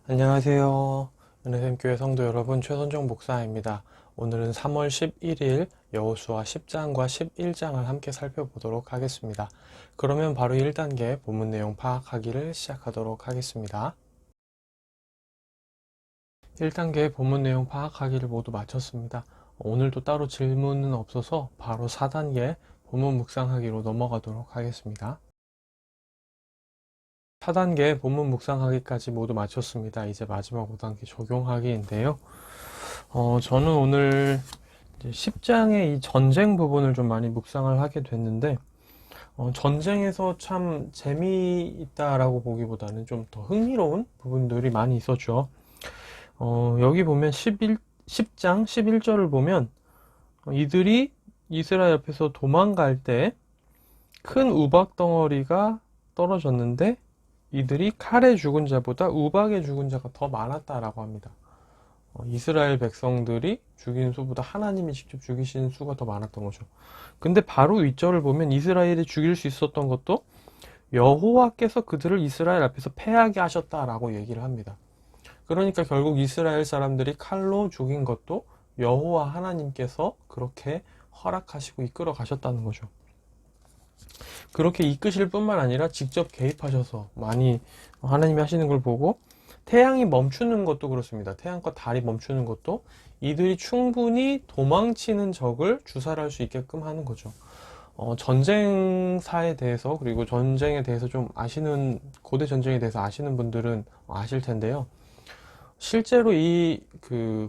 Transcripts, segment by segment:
안녕하세요. 은혜샘교회 성도 여러분, 최선정 목사입니다. 오늘은 3월 11일 여호수아 10장과 11장을 함께 살펴보도록 하겠습니다. 그러면 바로 1단계 본문 내용 파악하기를 시작하도록 하겠습니다. 1단계 본문 내용 파악하기를 모두 마쳤습니다. 오늘도 따로 질문은 없어서 바로 4단계 본문 묵상하기로 넘어가도록 하겠습니다. 4단계 본문 묵상하기까지 모두 마쳤습니다. 이제 마지막 5단계 적용하기인데요. 저는 오늘 10장의 이 전쟁 부분을 좀 많이 묵상을 하게 됐는데, 전쟁에서 참 재미있다라고 보기보다는 좀 더 흥미로운 부분들이 많이 있었죠. 여기 보면 10장 11절을 보면, 이들이 이스라엘 앞에서 도망갈 때 큰 우박 덩어리가 떨어졌는데, 이들이 칼에 죽은 자보다 우박에 죽은 자가 더 많았다라고 합니다. 이스라엘 백성들이 죽인 수보다 하나님이 직접 죽이신 수가 더 많았던 거죠. 근데 바로 윗절을 보면 이스라엘이 죽일 수 있었던 것도 여호와께서 그들을 이스라엘 앞에서 패하게 하셨다라고 얘기를 합니다. 그러니까 결국 이스라엘 사람들이 칼로 죽인 것도 여호와 하나님께서 그렇게 허락하시고 이끌어 가셨다는 거죠. 그렇게 이끄실 뿐만 아니라 직접 개입하셔서 많이 하나님이 하시는 걸 보고, 태양이 멈추는 것도 그렇습니다. 태양과 달이 멈추는 것도 이들이 충분히 도망치는 적을 주살할 수 있게끔 하는 거죠. 전쟁사에 대해서, 그리고 전쟁에 대해서 좀 아시는, 고대 전쟁에 대해서 아시는 분들은 아실 텐데요. 실제로 이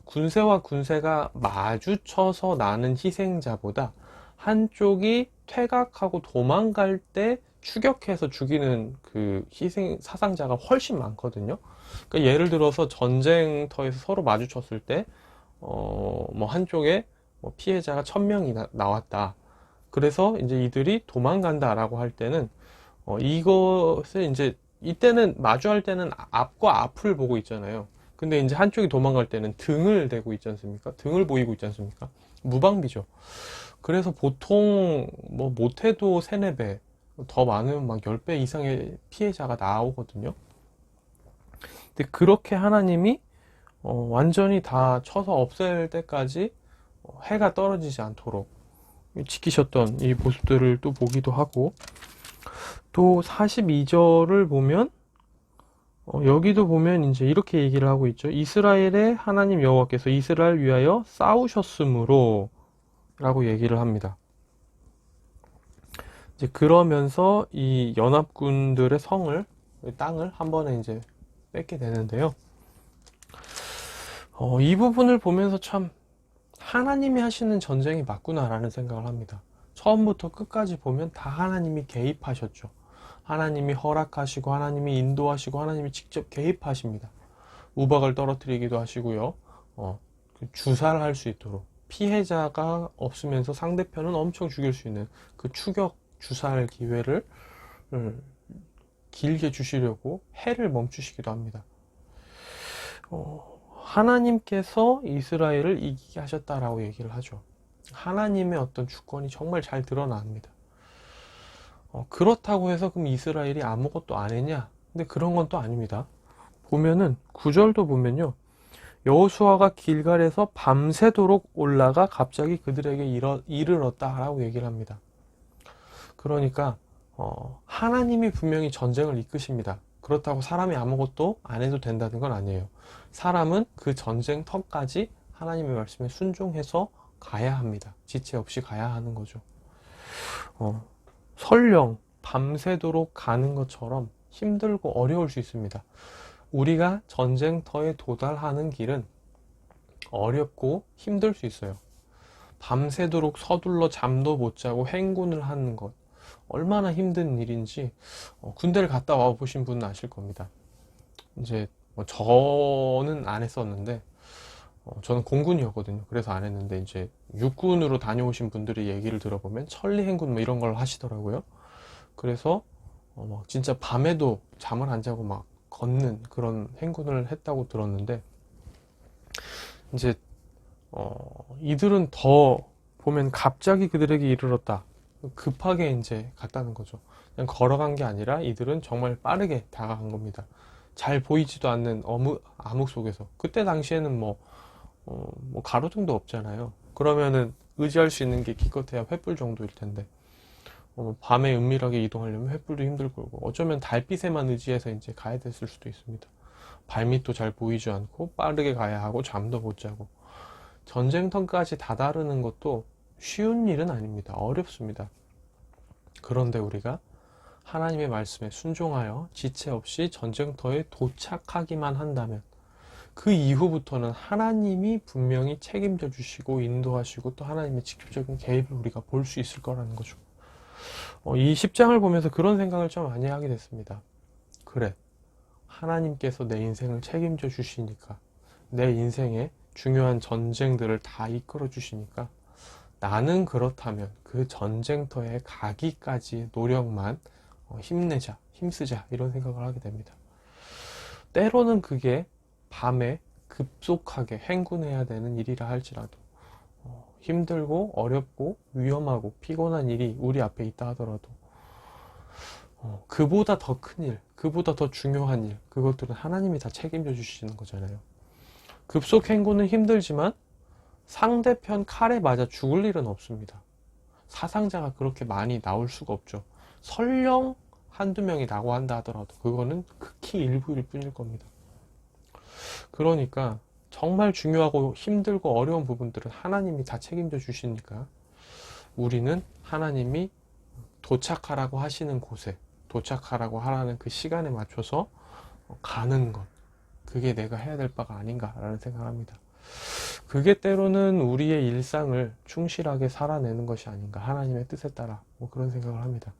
군세와 군세가 마주쳐서 나는 희생자보다 한쪽이 퇴각하고 도망갈 때 추격해서 죽이는 그 희생 사상자가 훨씬 많거든요. 그러니까 예를 들어서 전쟁터에서 서로 마주쳤을 때, 뭐 한쪽에 뭐 피해자가 1000명이 나왔다. 그래서 이제 이들이 도망간다라고 할 때는, 이것을 이제 이때는 마주할 때는 앞과 앞을 보고 있잖아요. 근데 이제 한쪽이 도망갈 때는 등을 대고 있지 않습니까? 등을 보이고 있지 않습니까? 무방비죠. 그래서 보통 뭐 못해도 3, 4배, 더 많으면 막 10배 이상의 피해자가 나오거든요. 근데 그렇게 하나님이 완전히 다 쳐서 없앨 때까지 해가 떨어지지 않도록 지키셨던 이 모습들을 또 보기도 하고, 또 42절을 보면 여기도 보면 이제 이렇게 얘기를 하고 있죠. 이스라엘의 하나님 여호와께서 이스라엘 위하여 싸우셨으므로 라고 얘기를 합니다. 이제 그러면서 이 연합군들의 땅을 한 번에 이제 뺏게 되는데요. 이 부분을 보면서 참 하나님이 하시는 전쟁이 맞구나라는 생각을 합니다. 처음부터 끝까지 보면 다 하나님이 개입하셨죠. 하나님이 허락하시고 하나님이 인도하시고 하나님이 직접 개입하십니다. 우박을 떨어뜨리기도 하시고요. 주살할 수 있도록 피해자가 없으면서 상대편은 엄청 죽일 수 있는 그 추격 주살 기회를 길게 주시려고 해를 멈추시기도 합니다. 하나님께서 이스라엘을 이기게 하셨다라고 얘기를 하죠. 하나님의 어떤 주권이 정말 잘 드러납니다. 그렇다고 해서 그럼 이스라엘이 아무것도 안 했냐? 근데 그런 건 또 아닙니다. 보면은 9절도 보면요. 여호수아가 길갈에서 밤새도록 올라가 갑자기 그들에게 이르렀다라고 얘기를 합니다. 그러니까 하나님이 분명히 전쟁을 이끄십니다. 그렇다고 사람이 아무것도 안 해도 된다는 건 아니에요. 사람은 그 전쟁터까지 하나님의 말씀에 순종해서 가야 합니다. 지체 없이 가야 하는 거죠. 설령 밤새도록 가는 것처럼 힘들고 어려울 수 있습니다. 우리가 전쟁터에 도달하는 길은 어렵고 힘들 수 있어요. 밤새도록 서둘러 잠도 못 자고 행군을 하는 것, 얼마나 힘든 일인지 군대를 갔다 와 보신 분은 아실 겁니다. 이제 뭐 저는 안 했었는데, 저는 공군이었거든요. 그래서 안 했는데, 이제 육군으로 다녀오신 분들의 얘기를 들어보면 천리행군 뭐 이런 걸 하시더라고요. 그래서 진짜 밤에도 잠을 안 자고 막 걷는 그런 행군을 했다고 들었는데, 이제 이들은 더 보면 갑자기 그들에게 이르렀다. 급하게 이제 갔다는 거죠. 그냥 걸어간 게 아니라 이들은 정말 빠르게 다가간 겁니다. 잘 보이지도 않는 암흑 속에서, 그때 당시에는 뭐 가로등도 없잖아요. 그러면은 의지할 수 있는 게 기껏해야 횃불 정도일 텐데, 밤에 은밀하게 이동하려면 횃불도 힘들 거고, 어쩌면 달빛에만 의지해서 이제 가야 됐을 수도 있습니다. 발밑도 잘 보이지 않고 빠르게 가야 하고 잠도 못 자고, 전쟁터까지 다다르는 것도 쉬운 일은 아닙니다. 어렵습니다. 그런데 우리가 하나님의 말씀에 순종하여 지체 없이 전쟁터에 도착하기만 한다면, 그 이후부터는 하나님이 분명히 책임져 주시고 인도하시고, 또 하나님의 직접적인 개입을 우리가 볼 수 있을 거라는 거죠. 이 10장을 보면서 그런 생각을 좀 많이 하게 됐습니다. 그래, 하나님께서 내 인생을 책임져 주시니까, 내 인생의 중요한 전쟁들을 다 이끌어 주시니까, 나는 그렇다면 그 전쟁터에 가기까지 노력만 힘내자, 힘쓰자, 이런 생각을 하게 됩니다. 때로는 그게 밤에 급속하게 행군해야 되는 일이라 할지라도, 힘들고 어렵고 위험하고 피곤한 일이 우리 앞에 있다 하더라도, 그보다 더 큰 일, 그보다 더 중요한 일, 그것들은 하나님이 다 책임져 주시는 거잖아요. 급속 행군은 힘들지만 상대편 칼에 맞아 죽을 일은 없습니다. 사상자가 그렇게 많이 나올 수가 없죠. 설령 한두 명이 나고 한다 하더라도 그거는 극히 일부일 뿐일 겁니다. 그러니까 정말 중요하고 힘들고 어려운 부분들은 하나님이 다 책임져 주시니까, 우리는 하나님이 도착하라고 하시는 곳에, 도착하라고 하라는 그 시간에 맞춰서 가는 것, 그게 내가 해야 될 바가 아닌가라는 생각을 합니다. 그게 때로는 우리의 일상을 충실하게 살아내는 것이 아닌가, 하나님의 뜻에 따라, 그런 생각을 합니다.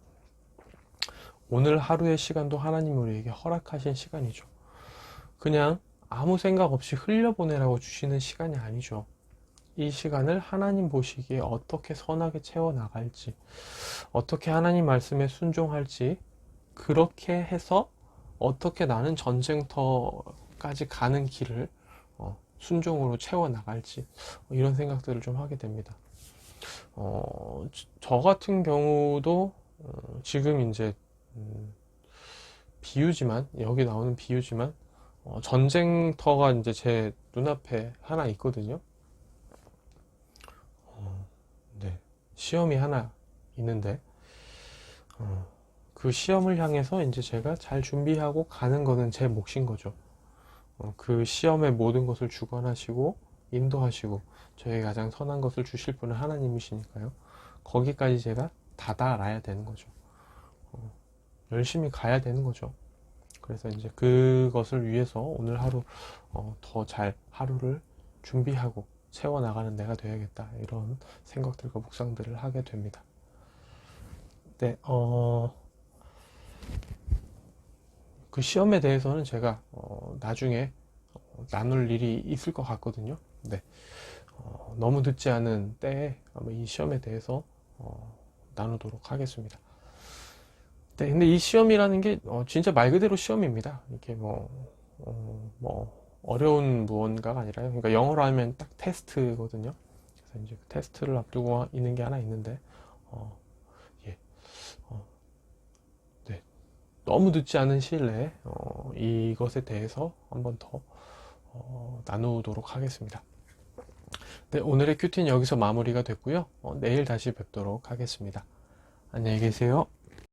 오늘 하루의 시간도 하나님이 우리에게 허락하신 시간이죠. 그냥 아무 생각 없이 흘려보내라고 주시는 시간이 아니죠. 이 시간을 하나님 보시기에 어떻게 선하게 채워나갈지, 어떻게 하나님 말씀에 순종할지, 그렇게 해서 어떻게 나는 전쟁터까지 가는 길을 순종으로 채워나갈지, 이런 생각들을 좀 하게 됩니다. 저 같은 경우도 지금 이제 비유지만, 여기 나오는 비유지만, 전쟁터가 이제 제 눈앞에 하나 있거든요. 네. 시험이 하나 있는데, 그 시험을 향해서 이제 제가 잘 준비하고 가는 거는 제 몫인 거죠. 그 시험의 모든 것을 주관하시고 인도하시고 저에게 가장 선한 것을 주실 분은 하나님이시니까요. 거기까지 제가 다다라야 되는 거죠. 열심히 가야 되는 거죠. 그래서 이제 그것을 위해서 오늘 하루 더 잘 하루를 준비하고 채워나가는 내가 되어야겠다, 이런 생각들과 묵상들을 하게 됩니다. 네, 그 시험에 대해서는 제가 나중에 나눌 일이 있을 것 같거든요. 네, 너무 늦지 않은 때에 아마 이 시험에 대해서 나누도록 하겠습니다. 네, 근데 이 시험이라는 게 진짜 말 그대로 시험입니다. 이게 어려운 무언가가 아니라요. 그러니까 영어로 하면 딱 테스트거든요. 그래서 이제 그 테스트를 앞두고 있는 게 하나 있는데, 예, 네, 너무 늦지 않은 시일 내에 이것에 대해서 한번 더 나누도록 하겠습니다. 네, 오늘의 큐티는 여기서 마무리가 됐고요. 내일 다시 뵙도록 하겠습니다. 안녕히 계세요.